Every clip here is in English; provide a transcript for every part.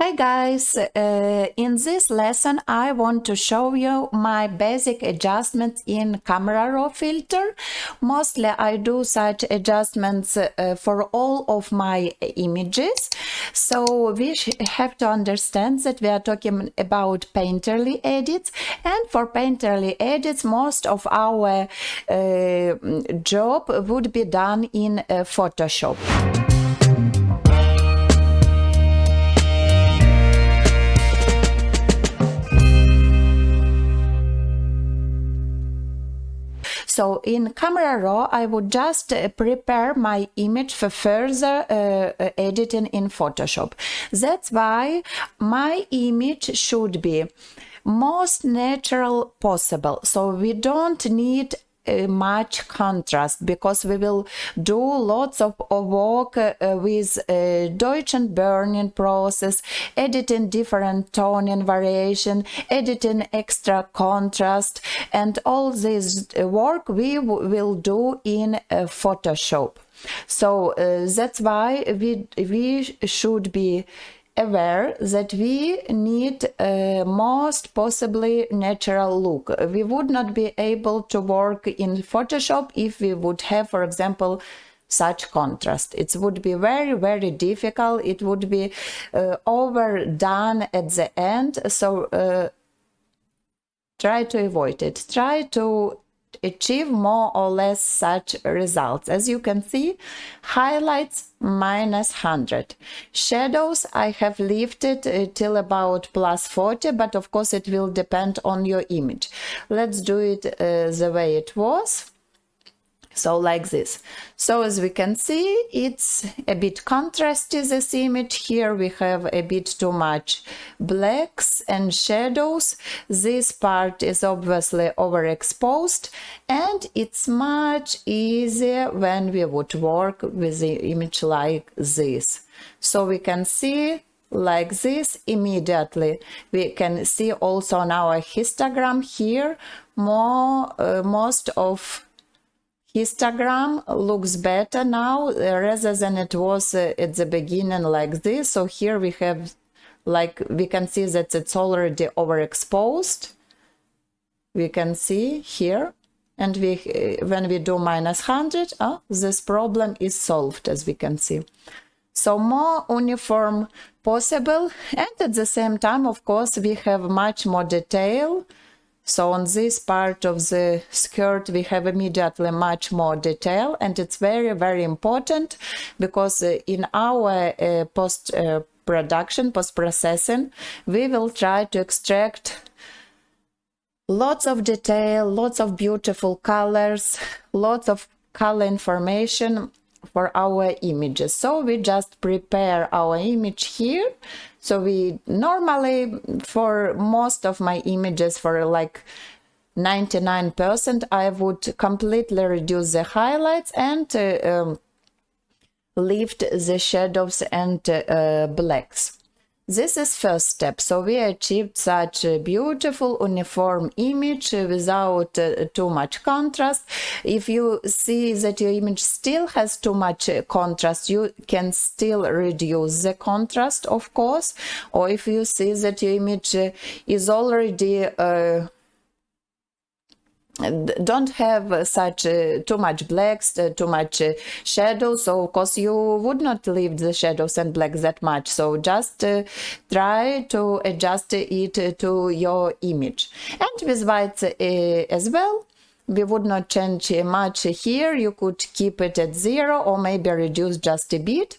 Hi guys, in this lesson I want to show you my basic adjustments in camera raw filter. Mostly I do such adjustments for all of my images. So we have to understand that we are talking about painterly edits, and for painterly edits most of our job would be done in Photoshop. So in Camera Raw, I would just prepare my image for further editing in Photoshop. That's why my image should be most natural possible. So we don't need much contrast, because we will do lots of work with Deutsch and burning process, editing different toning variation, editing extra contrast, and all this work we will do in Photoshop. So that's why we should be aware that we need most possibly natural look. We would not be able to work in Photoshop if we would have, for example, such contrast. It would be very difficult. It would be overdone at the end. So try to avoid it. Try to achieve more or less such results. As you can see, highlights -100. Shadows I have lifted till about +40, but of course it will depend on your image. Let's do it the way it was. So like this. So as we can see, it's a bit contrasty, this image. Here we have a bit too much blacks and shadows. This part is obviously overexposed, and it's much easier when we would work with the image like this. So we can see like this immediately. We can see also on our histogram here, most of histogram looks better now rather than it was at the beginning like this. So here we have, like, we can see that it's already overexposed. We can see here, and when we do -100, this problem is solved, as we can see. So more uniform possible, and at the same time, of course, we have much more detail. So on this part of the skirt, we have immediately much more detail, and it's very important, because in our post-processing, we will try to extract lots of detail, lots of beautiful colors, lots of color information for our images. So we just prepare our image here. So we normally, for most of my images, for like 99%, I would completely reduce the highlights and lift the shadows and blacks. This is first step. So we achieved such a beautiful uniform image without too much contrast. If you see that your image still has too much contrast, you can still reduce the contrast, of course. Or if you see that your image is already don't have such too much blacks, too much shadows, so of course you would not leave the shadows and blacks that much. So just try to adjust it to your image. And with whites as well, we would not change much here. You could keep it at 0 or maybe reduce just a bit.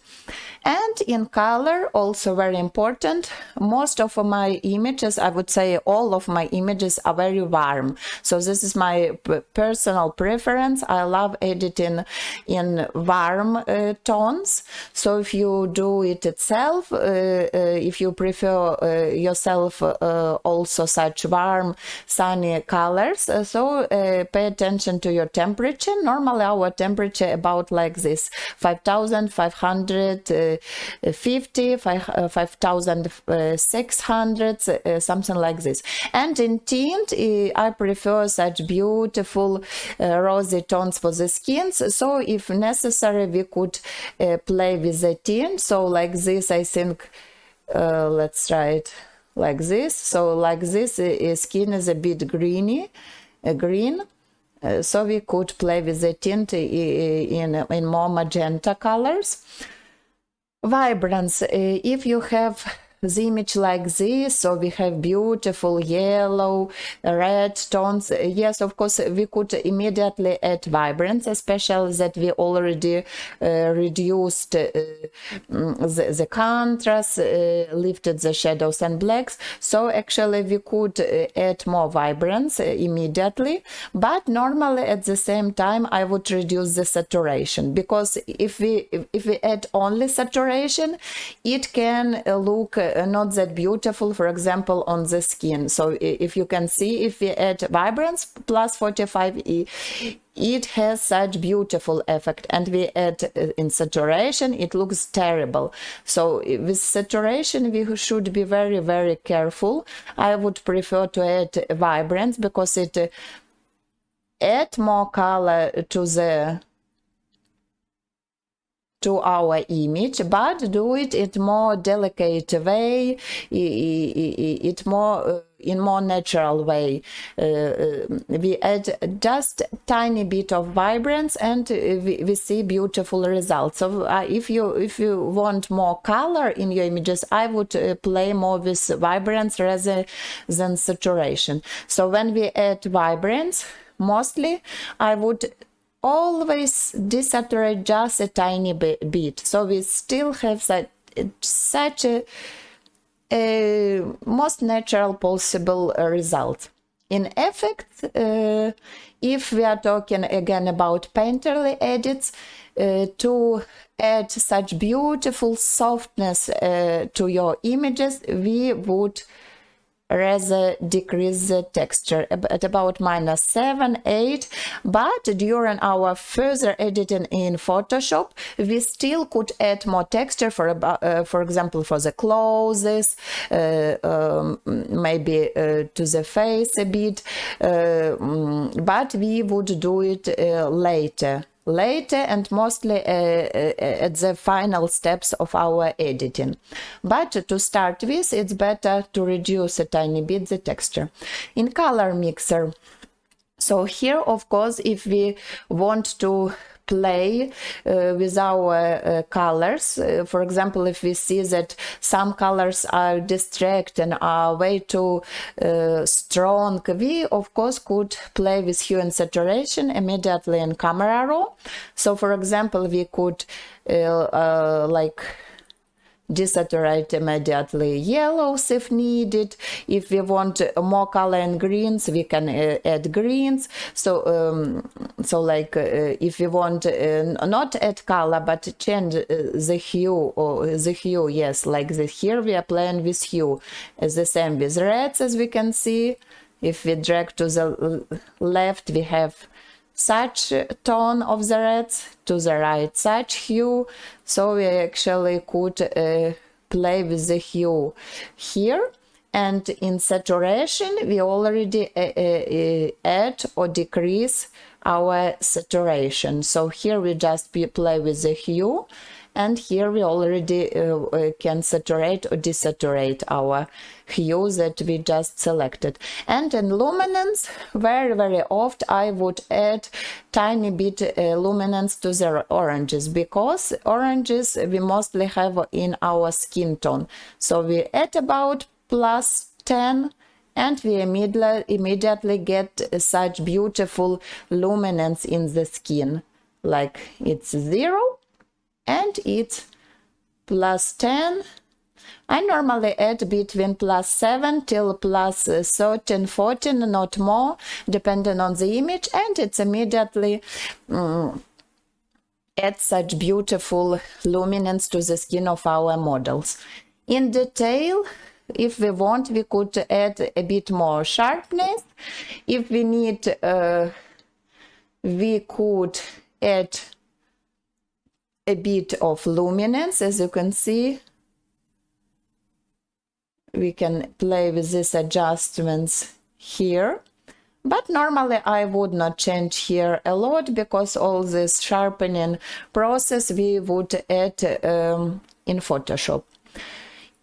And in color, also very important, most of my images, I would say all of my images, are very warm. So this is my personal preference. I love editing in warm tones. So if you do it itself, if you prefer yourself also such warm, sunny colors, so pay attention to your temperature. Normally our temperature about like this, 5,550, 5,600, something like this. And in tint, I prefer such beautiful rosy tones for the skins. So if necessary, we could play with the tint. So like this, I think let's try it like this. So like this, skin is a bit green. So we could play with the tint in more magenta colors. Vibrance, if you have the image like this, so we have beautiful yellow, red tones. Yes, of course, we could immediately add vibrance, especially that we already reduced the contrast, lifted the shadows and blacks. So actually we could add more vibrance immediately, but normally at the same time I would reduce the saturation, because if we add only saturation, it can look not that beautiful, for example, on the skin. So if you can see, if we add vibrance plus 45, it has such beautiful effect, and we add in saturation, it looks terrible. So with saturation we should be very, very careful. I would prefer to add vibrance because it add more color to our image, but do it in more delicate way, it more in more natural way. We add just tiny bit of vibrance, and we see beautiful results. So if you want more color in your images, I would play more with vibrance rather than saturation. So when we add vibrance, mostly I would always desaturate just a tiny bit, so we still have such a most natural possible result. In effects, if we are talking again about painterly edits, to add such beautiful softness to your images, we would rather decrease the texture at about -7, 8, but during our further editing in Photoshop, we still could add more texture for example, for the clothes, maybe to the face a bit, but we would do it later and mostly at the final steps of our editing. But to start with, it's better to reduce a tiny bit the texture. In color mixer, so here of course if we want to play with our colors, for example, if we see that some colors are distract and are way too strong, we of course could play with hue and saturation immediately in camera raw. So for example, we could like desaturate immediately yellows if needed. If we want more color in greens, we can add greens. So like if we want not add color but change the hue, yes, like this. Here we are playing with hue. As the same with reds, as we can see. If we drag to the left, we have such tone of the reds, to the right such hue. So we actually could play with the hue here. And in saturation we already add or decrease our saturation. So here we just play with the hue, and here we already can saturate or desaturate our hue that we just selected. And in luminance, very, very often I would add tiny bit luminance to the oranges, because oranges we mostly have in our skin tone. So we add about +10, and we immediately get such beautiful luminance in the skin. Like it's 0 and it's +10. I normally add between +7 till +13, 14, not more, depending on the image, and it's immediately adds such beautiful luminance to the skin of our models. In detail, if we want, we could add a bit more sharpness. If we need, we could add a bit of luminance. As you can see, we can play with these adjustments here, but normally I would not change here a lot, because all this sharpening process we would add in Photoshop.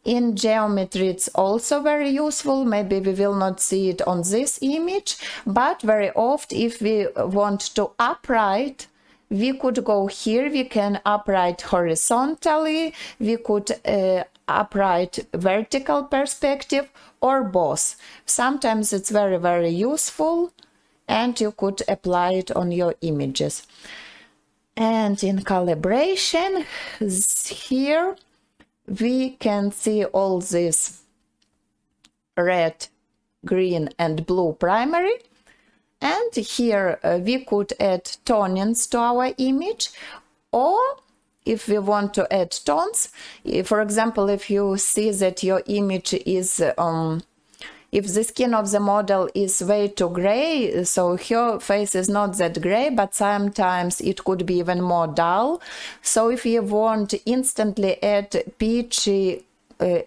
In geometry, it's also very useful. Maybe we will not see it on this image, but very often if we want to upright, we could go here, we can upright horizontally, we could upright vertical perspective, or both. Sometimes it's very, very useful, and you could apply it on your images. And in calibration, here we can see all this red, green and blue primary. And here we could add tonings to our image, or if we want to add tones, for example, if you see that your image is if the skin of the model is way too gray, so her face is not that gray, but sometimes it could be even more dull. So if you want to instantly add peachy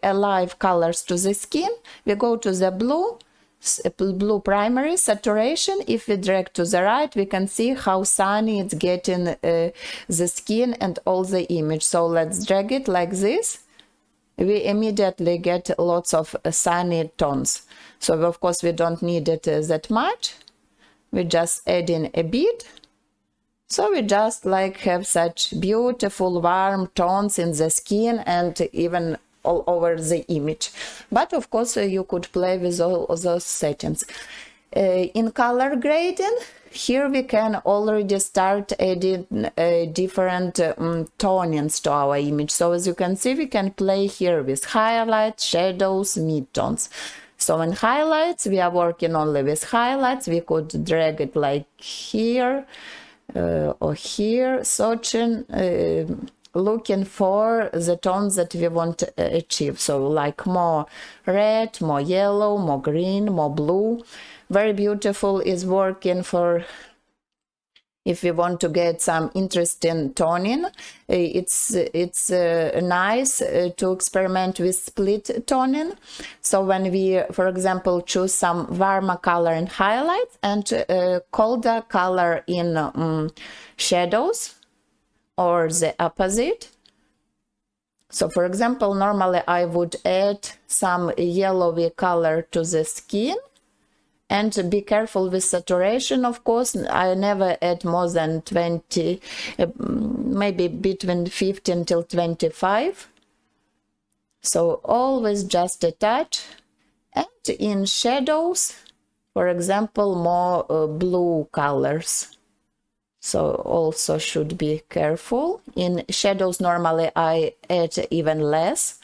alive colors to the skin, we go to the blue primary saturation. If we drag to the right, we can see how sunny it's getting the skin and all the image. So let's drag it like this. We immediately get lots of sunny tones. So of course we don't need it that much. We just add in a bit. So we just like have such beautiful warm tones in the skin and even all over the image. But of course you could play with all of those settings. In color grading, here we can already start adding different tonings to our image. So as you can see, we can play here with highlights, shadows, midtones. So in highlights, we are working only with highlights. We could drag it like here or here, searching, looking for the tones that we want to achieve. So like more red, more yellow, more green, more blue. Very beautiful is working for if we want to get some interesting toning. It's nice to experiment with split toning. So when we, for example, choose some warmer color in highlights and colder color in shadows, or the opposite. So for example, normally I would add some yellowy color to the skin. And be careful with saturation, of course. I never add more than 20, maybe between 15 till 25. So always just a touch. And in shadows, for example, more blue colors. So also should be careful. In shadows, normally I add even less.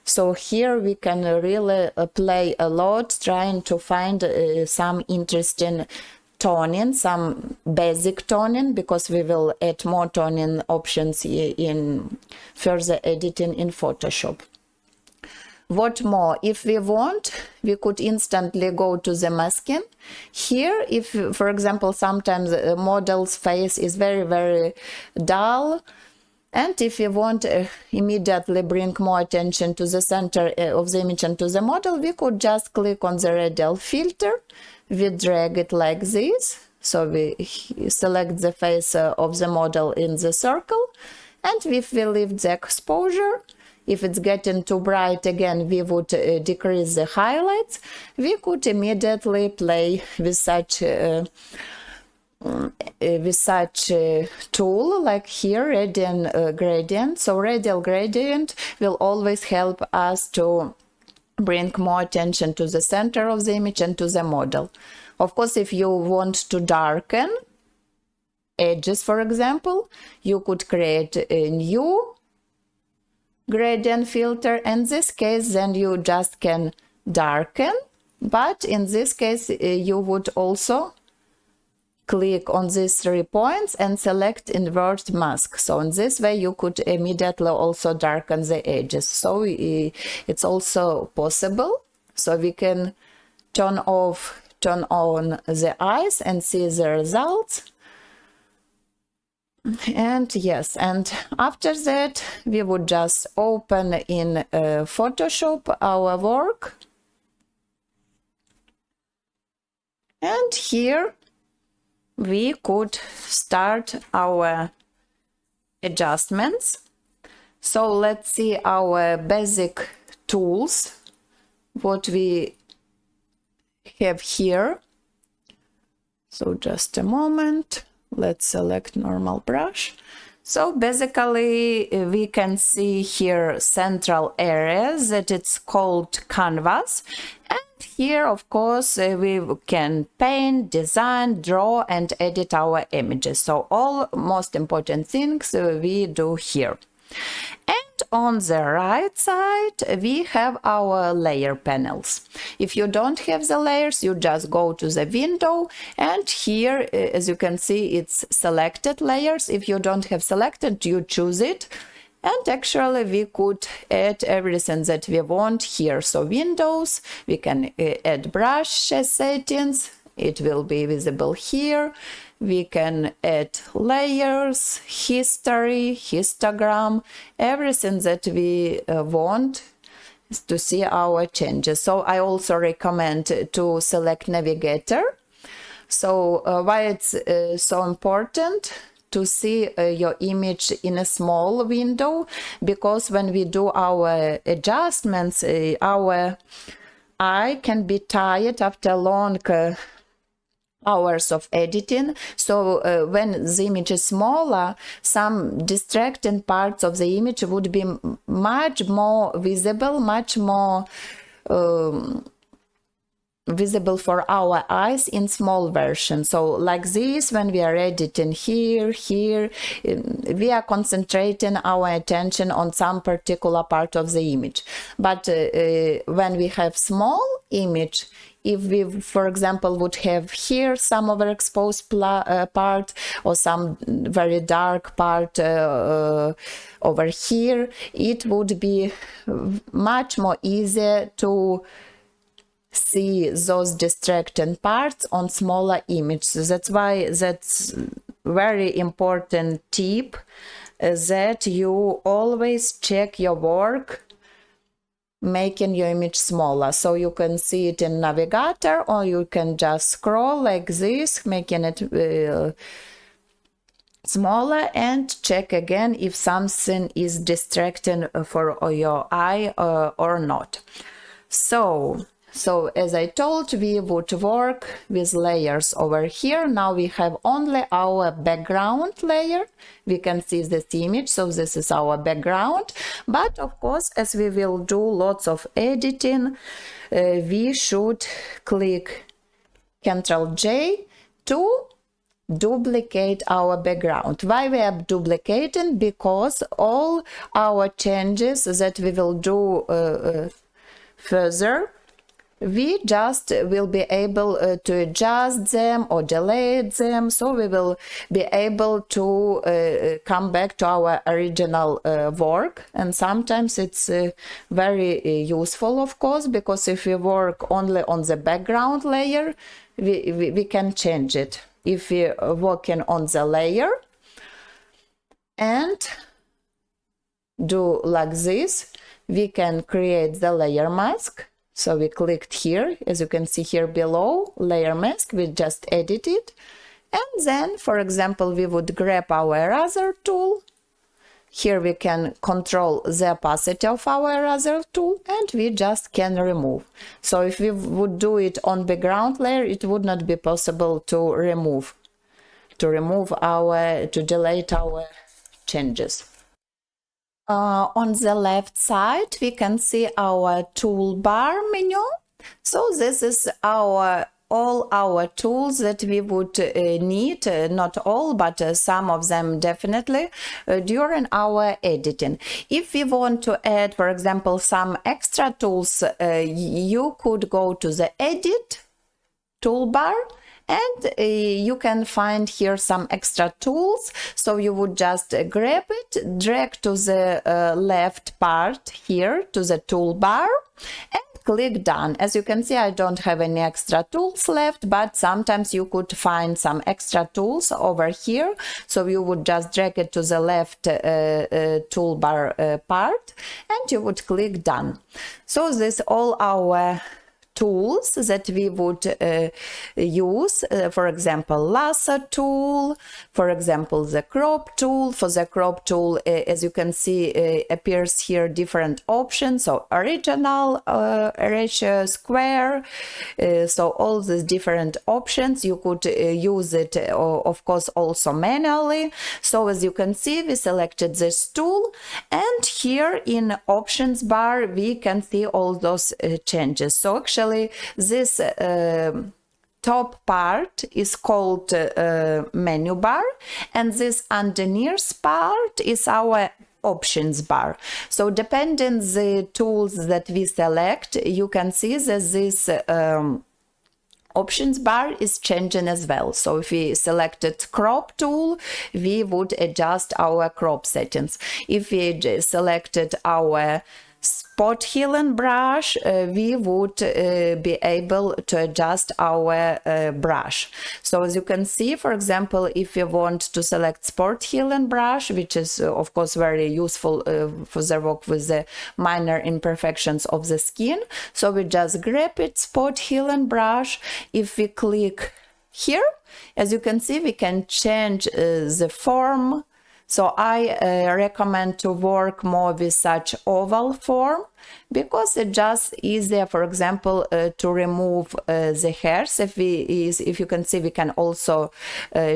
So here we can really play a lot, trying to find some interesting toning, some basic toning, because we will add more toning options in further editing in Photoshop. What more? If we want, we could instantly go to the masking. Here, if, for example, sometimes a model's face is very, very dull, and if you want immediately bring more attention to the center of the image and to the model, we could just click on the radial filter. We drag it like this. So we select the face of the model in the circle. And if we lift the exposure, if it's getting too bright again, we would decrease the highlights. We could immediately play with such tool like here, radial gradient. So radial gradient will always help us to bring more attention to the center of the image and to the model. Of course, if you want to darken edges, for example, you could create a new gradient filter. In this case, then you just can darken, but in this case you would also click on these 3 points and select invert mask. So in this way you could immediately also darken the edges. So it's also possible. So we can turn on the eyes and see the results. And yes, and after that we would just open in Photoshop our work. And here we could start our adjustments. So let's see our basic tools, what we have here. So just a moment, let's select normal brush. So basically we can see here central areas that it's called canvas, and here of course we can paint, design, draw and edit our images. So all most important things we do here. And on the right side we have our layer panels. If you don't have the layers, you just go to the window, and here as you can see it's selected layers. If you don't have selected, you choose it, and actually we could add everything that we want here. So windows, we can add brush settings, it will be visible here. We can add layers, history, histogram, everything that we want to see our changes. So I also recommend to select navigator. So why it's so important to see your image in a small window, because when we do our adjustments, our eye can be tired after long hours of editing. So when the image is smaller, some distracting parts of the image would be much more visible, much more visible for our eyes in small version. So like this, when we are editing here, we are concentrating our attention on some particular part of the image. But when we have small image, if we, for example, would have here some overexposed part or some very dark part over here, it would be much more easier to see those distracting parts on smaller images. That's why that's very important tip, that you always check your work making your image smaller. So you can see it in navigator, or you can just scroll like this, making it smaller, and check again if something is distracting for your eye or not. So as I told, we would work with layers over here. Now we have only our background layer. We can see this image, so this is our background. But of course, as we will do lots of editing, we should click Ctrl J to duplicate our background. Why we are duplicating? Because all our changes that we will do further, we just will be able to adjust them or delete them, so we will be able to come back to our original work. And sometimes it's very useful, of course, because if we work only on the background layer, we can change it. If we are working on the layer and do like this, we can create the layer mask. So we clicked here, as you can see here below, layer mask, we just edit it. And then, for example, we would grab our eraser tool. Here we can control the opacity of our eraser tool, and we just can remove. So if we would do it on background layer, it would not be possible to delete our changes. On the left side, we can see our toolbar menu. So this is all our tools that we would need, not all, but some of them definitely, during our editing. If we want to add, for example, some extra tools, you could go to the Edit toolbar, and you can find here some extra tools. So you would just grab it, drag to the left part here to the toolbar, and click done. As you can see, I don't have any extra tools left, but sometimes you could find some extra tools over here. So you would just drag it to the left toolbar part, and you would click done. So this all our tools that we would use, for example, lasso tool, for example, the crop tool. For the crop tool, as you can see, appears here different options, so original, ratio, square, so all these different options. You could use it, of course, also manually. So as you can see, we selected this tool, and here in options bar we can see all those changes. So actually this top part is called menu bar, and this underneath part is our options bar. So depending the tools that we select, you can see that this options bar is changing as well. So if we selected crop tool, we would adjust our crop settings. If we selected our spot healing brush, we would be able to adjust our brush. So as you can see, for example, if you want to select spot healing brush, which is of course very useful for the work with the minor imperfections of the skin, so we just grab it, spot healing brush. If we click here, as you can see, we can change the form. So I recommend to work more with such oval form, because it's just easier, for example, to remove the hairs. If you can see, we can also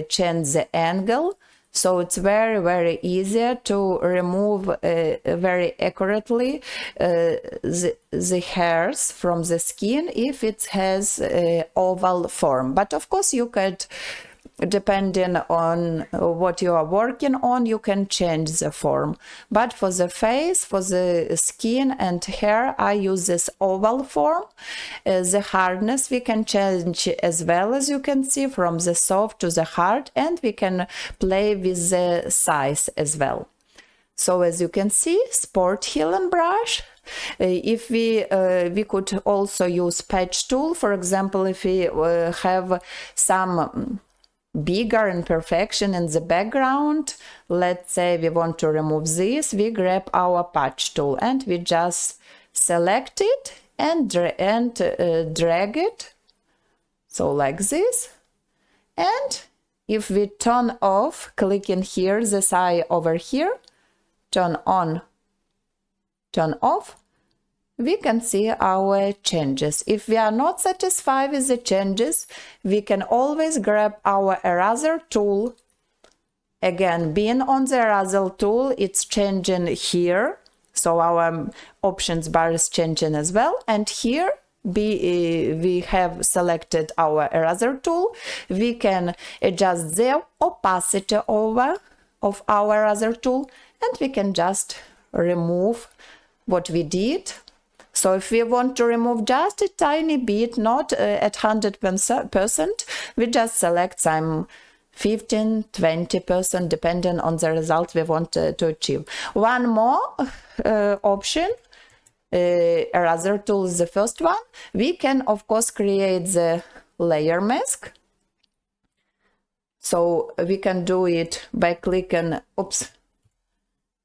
change the angle. So it's very easier to remove very accurately the hairs from the skin if it has oval form. But of course you could, depending on what you are working on, you can change the form. But for the face, for the skin and hair, I use this oval form. The hardness we can change as well, as you can see, from the soft to the hard, and we can play with the size as well. So as you can see, spot healing brush. If we could also use patch tool. For example, if we have some bigger imperfection in the background, let's say we want to remove this, we grab our patch tool and we just select it and drag it, so like this. And if we turn off, clicking here, this eye over here, turn on, turn off, we can see our changes. If we are not satisfied with the changes, we can always grab our eraser tool. Again, being on the eraser tool, it's changing here. So our options bar is changing as well. And here we have selected our eraser tool. We can adjust the opacity of our eraser tool, and we can just remove what we did. So if we want to remove just a tiny bit, not at 100%, we just select some 15–20%, depending on the result we want to achieve. One more option, eraser tool is the first one. We can, of course, create the layer mask. So we can do it by clicking,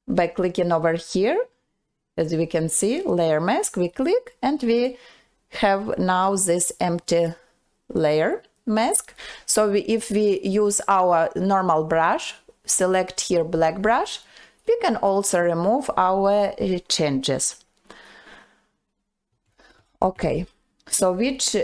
by clicking over here. As we can see, layer mask, we click and we have now this empty layer mask. So if we use our normal brush, select here black brush, we can also remove our changes. Okay, so which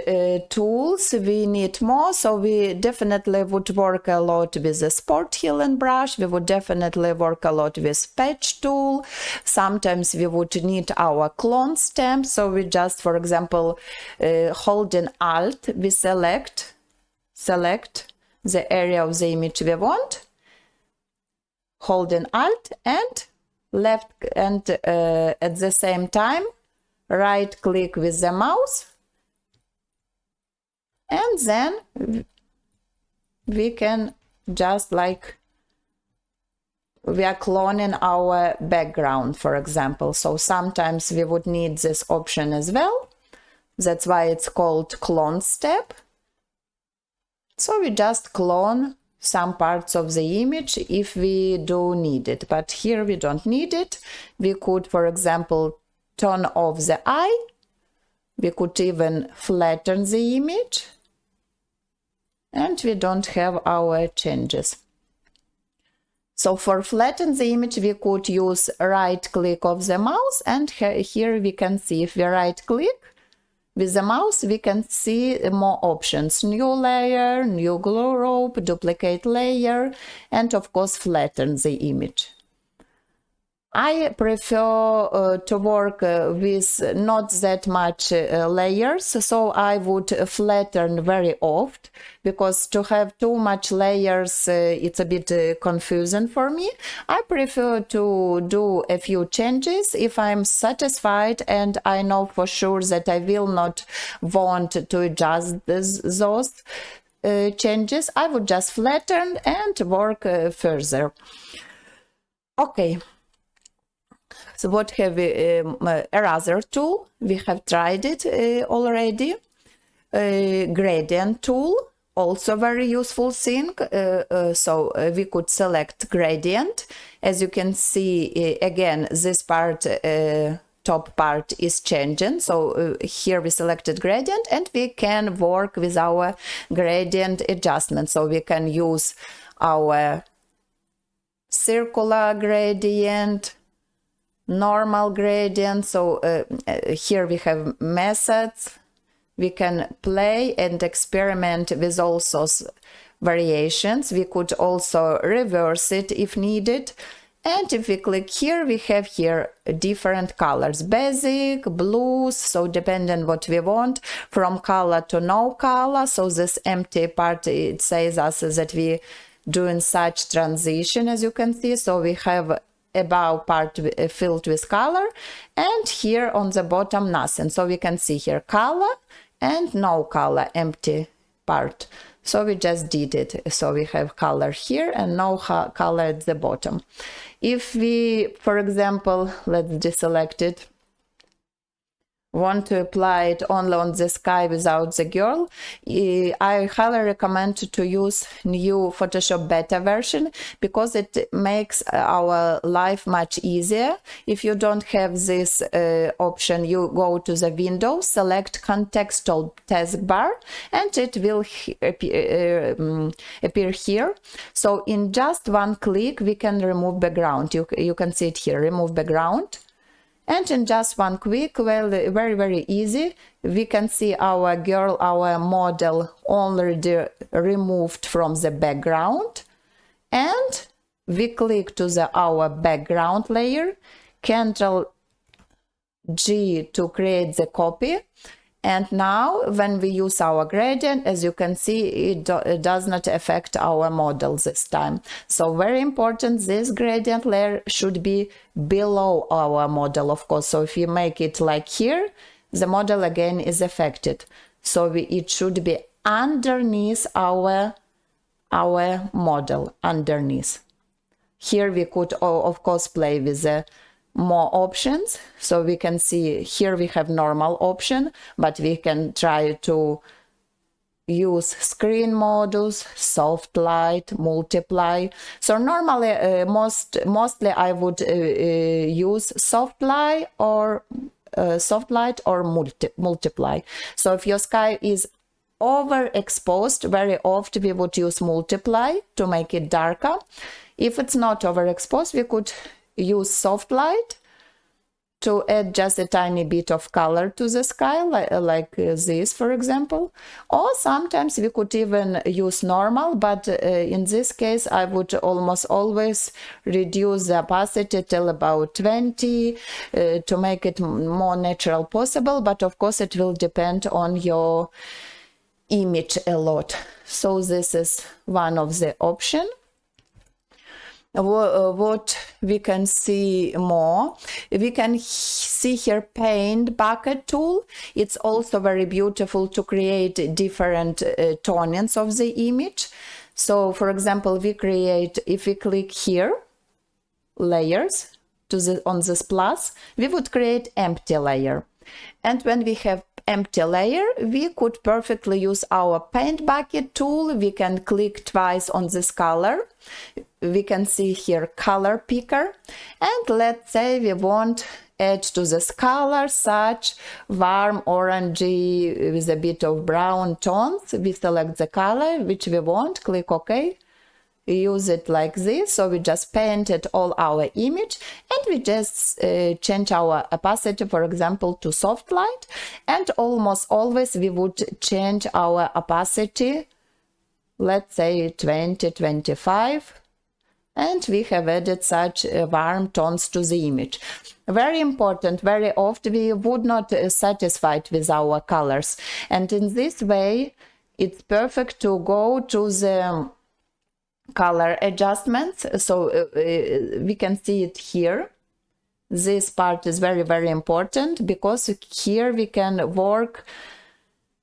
tools we need more? So we definitely would work a lot with the spot healing brush. We would definitely work a lot with patch tool. Sometimes we would need our clone stamp. So we just, for example, holding Alt, we select the area of the image we want. Holding Alt and left, and at the same time, right click with the mouse. And then we can just like we are cloning our background, for example. So sometimes we would need this option as well. That's why it's called clone step. So we just clone some parts of the image if we do need it. But here we don't need it. We could, for example, turn off the eye. We could even flatten the image, and we don't have our changes. So for flatten the image, we could use right click of the mouse, and here we can see if we right click with the mouse, we can see more options: new layer, new glue rope, duplicate layer, and of course flatten the image. I prefer to work with not that much layers, so I would flatten very often, because to have too much layers it's a bit confusing for me. I prefer to do a few changes if I'm satisfied and I know for sure that I will not want to adjust those changes. I would just flatten and work further. Okay. So what have we? Eraser tool, we have tried it already. Gradient tool, also very useful thing. So we could select gradient. As you can see, again, this part, top part is changing. So here we selected gradient, and we can work with our gradient adjustment. So we can use our circular gradient, normal gradient. So here we have methods. We can play and experiment with all sorts variations. We could also reverse it if needed. And if we click here, we have here different colors: basic, blues, so depending what we want, from color to no color. So this empty part, it says us that we doing such transition, as you can see. So we have above part filled with color, and here on the bottom nothing. So we can see here color and no color, empty part. So we just did it. So we have color here and no color at the bottom. If we, for example, let's deselect it, want to apply it only on the sky without the girl, I highly recommend to use new Photoshop beta version, because it makes our life much easier. If you don't have this option, you go to the window, select contextual taskbar, and it will appear here. So in just one click, we can remove background. You can see it here, remove background. And in just one click, well, very easy, we can see our girl, our model already removed from the background. And we click to our background layer, Ctrl G to create the copy. And now when we use our gradient, as you can see, it does not affect our model this time. So very important, this gradient layer should be below our model, of course. So if you make it like here, the model again is affected. So it should be underneath our model, underneath. Here we could, of course, play with the more options. So we can see here we have normal option, but we can try to use screen modus, soft light, multiply. So normally, mostly I would use soft light or multiply. So if your sky is overexposed, very often we would use multiply to make it darker. If it's not overexposed, we could use soft light to add just a tiny bit of color to the sky, like this, for example. Or sometimes we could even use normal, but in this case I would almost always reduce the opacity till about 20 to make it more natural possible, but of course it will depend on your image a lot. So this is one of the options. What we can see more, we can see here paint bucket tool. It's also very beautiful to create different tonings of the image. So for example, if we click here, layers, on this plus, we would create empty layer. And when we have empty layer, we could perfectly use our paint bucket tool. We can click twice on this color. We can see here color picker, and let's say we want add to this color such warm orangey with a bit of brown tones. We select the color which we want, click OK. Use it like this, so we just painted all our image, and we just change our opacity, for example, to soft light, and almost always we would change our opacity, let's say 20-25, and we have added such warm tones to the image. Very important, very often we would not satisfied with our colors, and in this way it's perfect to go to the color adjustments. So we can see it here. This part is very important, because here we can work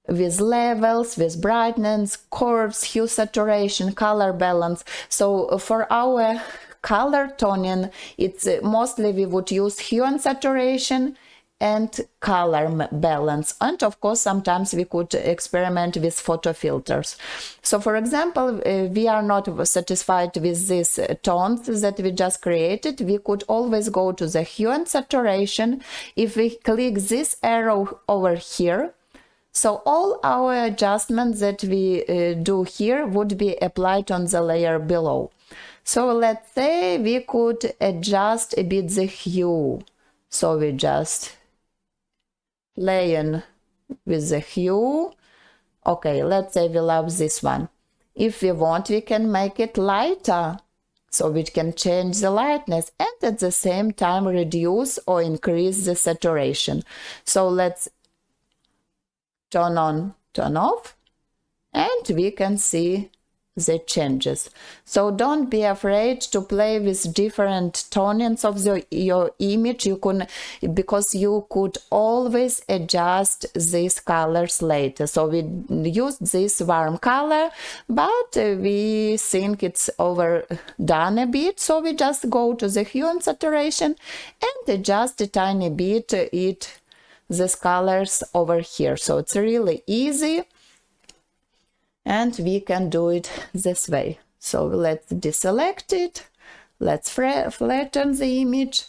with levels, with brightness, curves, hue, saturation, color balance. So for our color toning, it's mostly we would use hue and saturation and color balance, and of course sometimes we could experiment with photo filters. So for example, we are not satisfied with these tones that we just created, we could always go to the hue and saturation. If we click this arrow over here, so all our adjustments that we do here would be applied on the layer below. So let's say we could adjust a bit the hue, so we just play in with the hue. Okay, let's say we love this one. If we want, we can make it lighter, so we can change the lightness and at the same time reduce or increase the saturation. So let's turn on, turn off, and we can see the changes. So don't be afraid to play with different tonings of your image. You can, because you could always adjust these colors later. So we used this warm color, but we think it's overdone a bit, so we just go to the hue and saturation and adjust a tiny bit these colors over here. So it's really easy, and we can do it this way. So let's deselect it, let's flatten the image.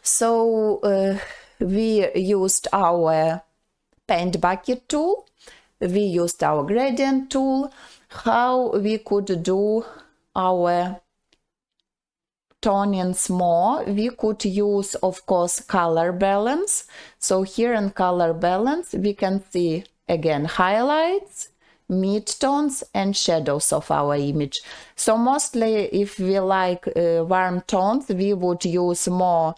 So we used our paint bucket tool, we used our gradient tool. How we could do our tonings more? We could use, of course, color balance. So here in color balance we can see again highlights, midtones and shadows of our image. So mostly if we like warm tones, we would use more,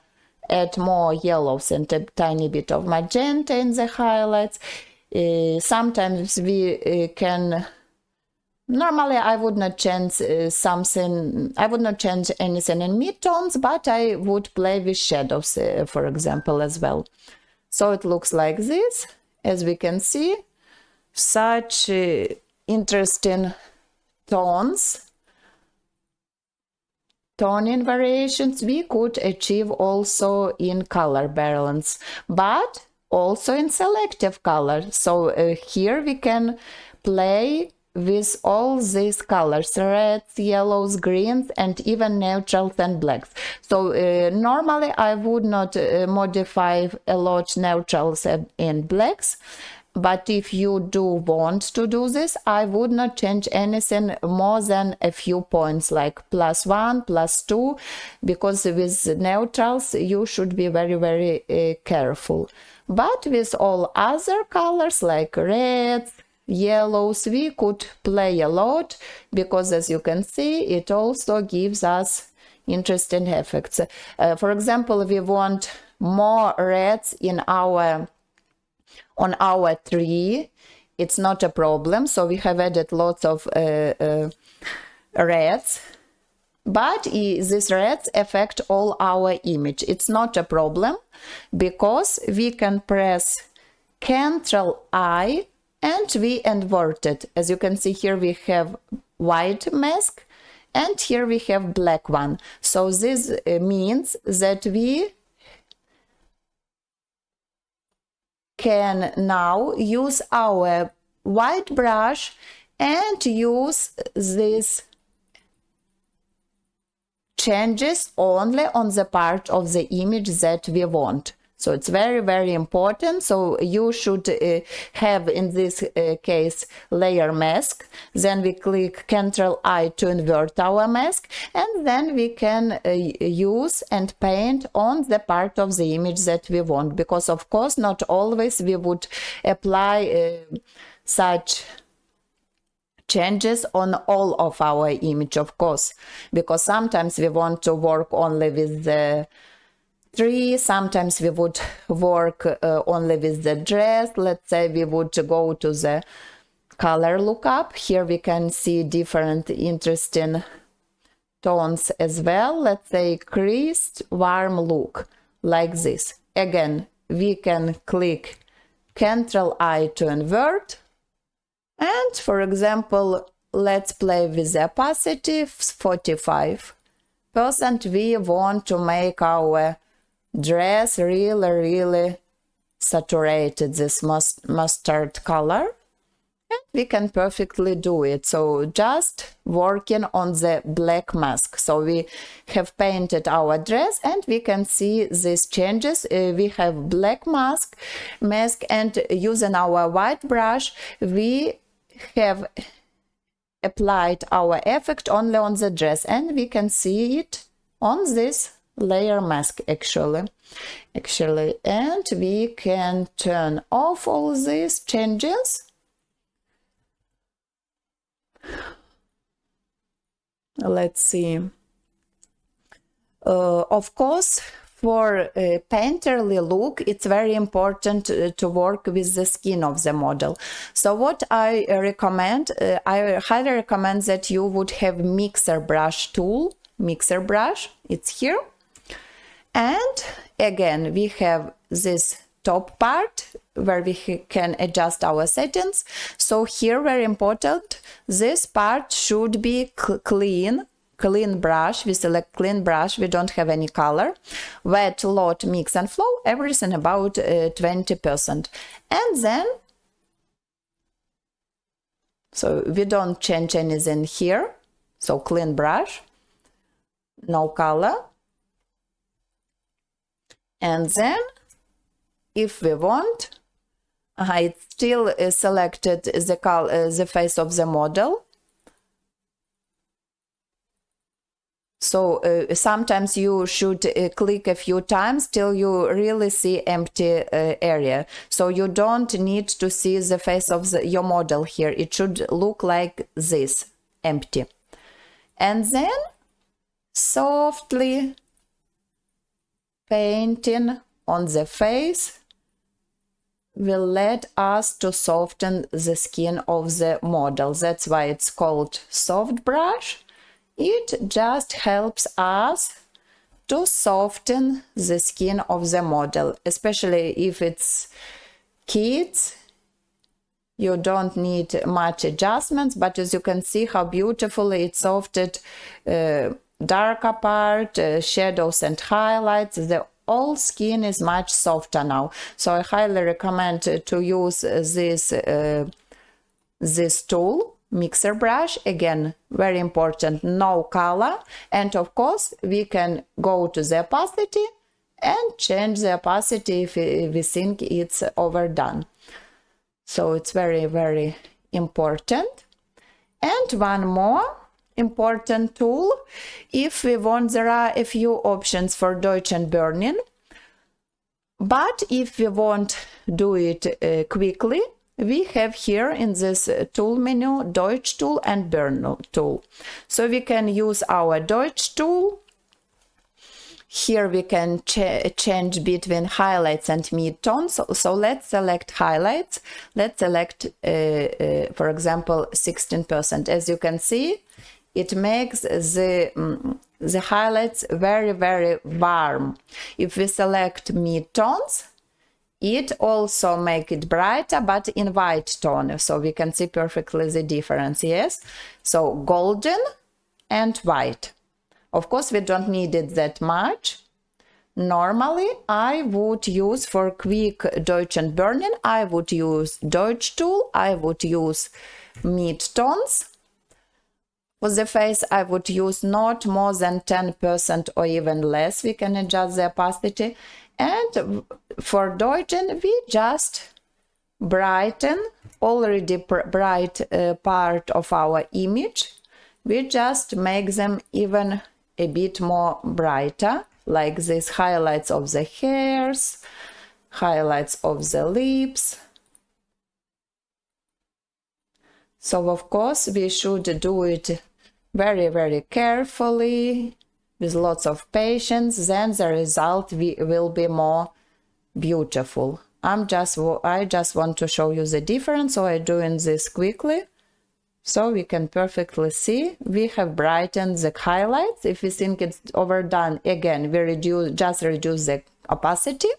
add more yellows and a tiny bit of magenta in the highlights. Sometimes we can, normally I would not change something, I would not change anything in midtones, but I would play with shadows, for example, as well. So it looks like this, as we can see. Such interesting tones, toning variations we could achieve also in color balance, but also in selective color. So here we can play with all these colors, reds, yellows, greens, and even neutrals and blacks. So normally I would not modify a lot neutrals and blacks, but if you do want to do this, I would not change anything more than a few points, like +1, +2, because with neutrals you should be very careful. But with all other colors like reds, yellows, we could play a lot, because as you can see, it also gives us interesting effects. For example, we want more reds in on our tree, it's not a problem. So we have added lots of reds, but these reds affect all our image. It's not a problem, because we can press Ctrl-I and we invert it. As you can see here, we have white mask and here we have black one. So this means that we can now use our white brush and use these changes only on the part of the image that we want. So it's very, very important. So you should have, in this case, layer mask. Then we click Ctrl I to invert our mask, and then we can use and paint on the part of the image that we want. Because of course, not always we would apply such changes on all of our image, of course, because sometimes we want to work only with the tree, sometimes we would work only with the dress. Let's say we would go to the color lookup. Here we can see different interesting tones as well. Let's say creased warm look, like this. Again, we can click Ctrl I to invert, and for example, let's play with the opacity 45%. We want to make our dress really saturated, this mustard color, and we can perfectly do it. So just working on the black mask. So we have painted our dress and we can see these changes. We have black mask, and using our white brush we have applied our effect only on the dress, and we can see it on this layer mask actually, and we can turn off all these changes. Let's see. Of course, for a painterly look, it's very important to work with the skin of the model. So what I recommend, I highly recommend that you would have mixer brush tool, it's here. And again, we have this top part where we can adjust our settings. So here, very important, this part should be clean brush. We select clean brush, we don't have any color. Wet, lot, mix and flow, everything about 20%. And then, so we don't change anything here. So clean brush, no color. And then, if we want, it's still selected the face of the model. So sometimes you should click a few times till you really see empty area. So you don't need to see the face of your model here. It should look like this, empty. And then softly painting on the face will let us to soften the skin of the model. That's why it's called soft brush. It just helps us to soften the skin of the model, especially if it's kids. You don't need much adjustments, but as you can see how beautifully it softened darker part, shadows and highlights. The whole skin is much softer now. So I highly recommend to use this tool, mixer brush. Again, very important, no color. And of course, we can go to the opacity and change the opacity if we think it's overdone. So it's very, very important. And one more important tool, if we want, there are a few options for Deutsch and burning, but if we want do it quickly, we have here in this tool menu Deutsch tool and burn tool. So we can use our Deutsch tool. Here we can change between highlights and mid-tones. So let's select highlights. Let's select, for example, 16%. As you can see, it makes the highlights very, very warm. If we select mid-tones, it also makes it brighter, but in white tone. So we can see perfectly the difference, yes? So golden and white. Of course, we don't need it that much. Normally, I would use for quick Deutsch and burning, I would use Deutsch tool, I would use mid-tones. For the face, I would use not more than 10% or even less. We can adjust the opacity. And for Deutschen, we just brighten already bright part of our image. We just make them even a bit more brighter, like these highlights of the hairs, highlights of the lips. So of course we should do it very, very carefully, with lots of patience, then the result will be more beautiful. I just want to show you the difference, so I'm doing this quickly. So we can perfectly see we have brightened the highlights. If we think it's overdone, again, we just reduce the opacity.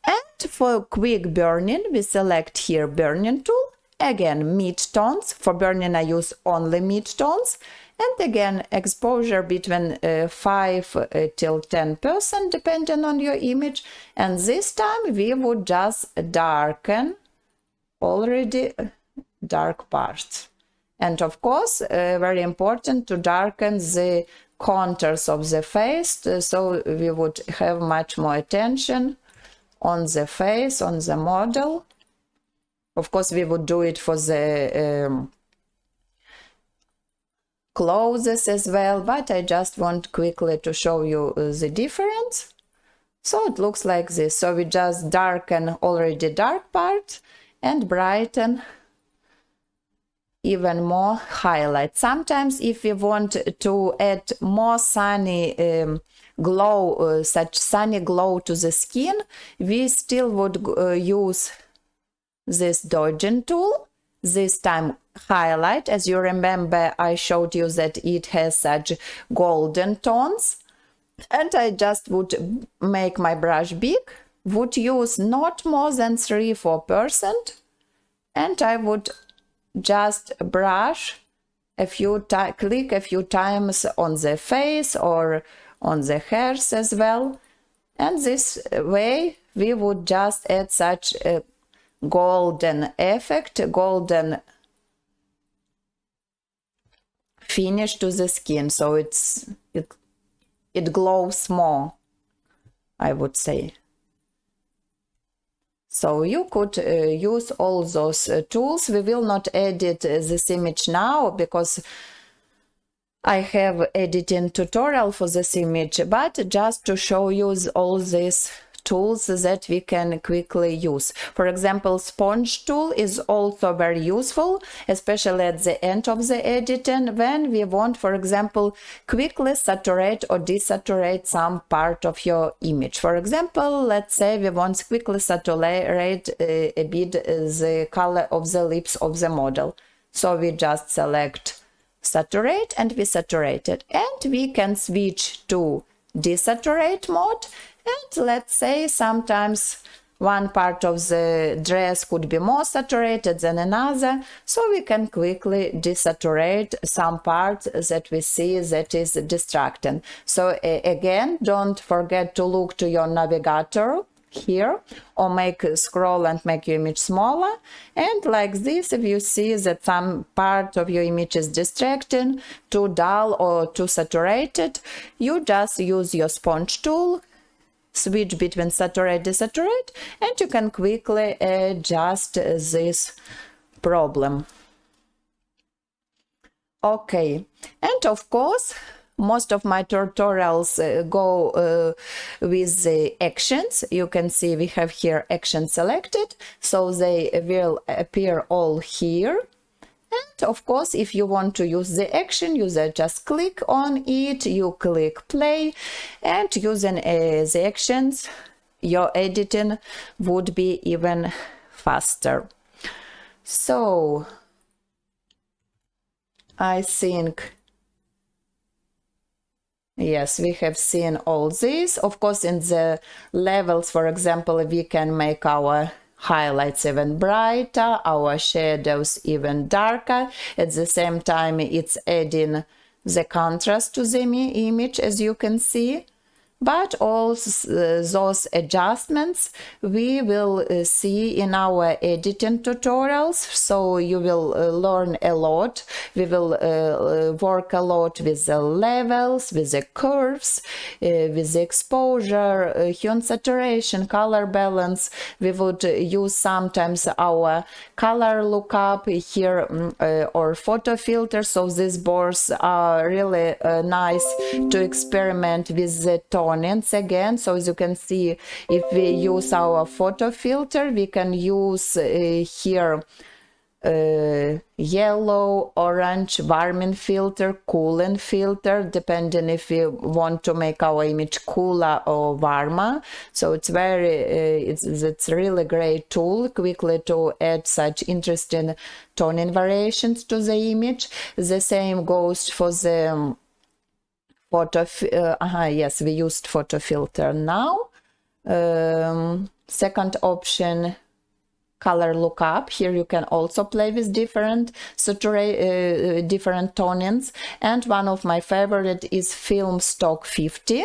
And for quick burning, we select here burning tool. Again, mid-tones. For burning, I use only mid-tones. And again, exposure between 5 till 10%, depending on your image. And this time we would just darken already dark parts. And of course, very important to darken the contours of the face, so we would have much more attention on the face, on the model. Of course, we would do it for the clothes as well, but I just want quickly to show you the difference. So it looks like this. So we just darken already dark part and brighten even more highlight. Sometimes if we want to add more sunny glow, such sunny glow to the skin, we still would use this dodging tool, this time highlight. As you remember, I showed you that it has such golden tones, and I just would make my brush big, would use not more than 3–4%, and I would just brush a few click a few times on the face or on the hairs as well, and this way we would just add such a golden effect, golden finish to the skin, so it glows more, I would say. So you could use all those tools. We will not edit this image now because I have editing tutorial for this image, but just to show you all these tools that we can quickly use. For example, sponge tool is also very useful, especially at the end of the editing, when we want, for example, quickly saturate or desaturate some part of your image. For example, let's say we want to quickly saturate a bit the color of the lips of the model. So we just select saturate and we saturate it, and we can switch to desaturate mode. And let's say sometimes one part of the dress could be more saturated than another, so we can quickly desaturate some part that we see that is distracting. So again, don't forget to look to your navigator here, or scroll and make your image smaller, and like this, if you see that some part of your image is distracting, too dull or too saturated, you just use your sponge tool, switch between saturate, desaturate, and you can quickly adjust this problem. Okay, and of course, most of my tutorials go with the actions. You can see we have here action selected, so they will appear all here. And of course, if you want to use the action, you just click on it, you click play, and using the actions, your editing would be even faster. So I think, yes, we have seen all this. Of course, in the levels, for example, we can make our highlights even brighter, our shadows even darker. At the same time, it's adding the contrast to the image, as you can see. but all those adjustments we will see in our editing tutorials, so you will learn a lot. We will work a lot with the levels, with the curves, with the exposure, hue and saturation, color balance. We would use sometimes our color lookup here or photo filter, so these boards are really nice to experiment with the tonings again. So as you can see, if we use our photo filter, we can use here yellow, orange, warming filter, cooling filter, depending if we want to make our image cooler or warmer. So it's it's really great tool quickly to add such interesting toning variations to the image. The same goes for the photo. Yes, we used photo filter now. Second option, color lookup. Here you can also play with different tonings, and one of my favorite is film stock 50.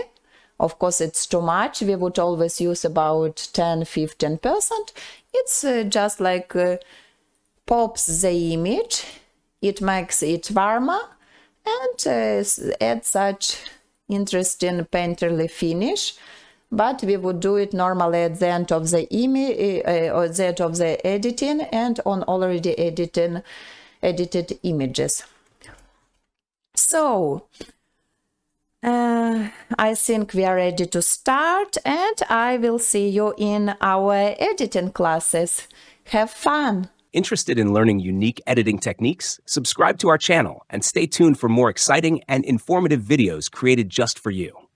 Of course it's too much, we would always use about 10-15%. It's just like pops the image, it makes it warmer and adds such interesting painterly finish. But we would do it normally at the end of the image or the end of the editing and on already edited images. So I think we are ready to start, and I will see you in our editing classes. Have fun! Interested in learning unique editing techniques? Subscribe to our channel and stay tuned for more exciting and informative videos created just for you.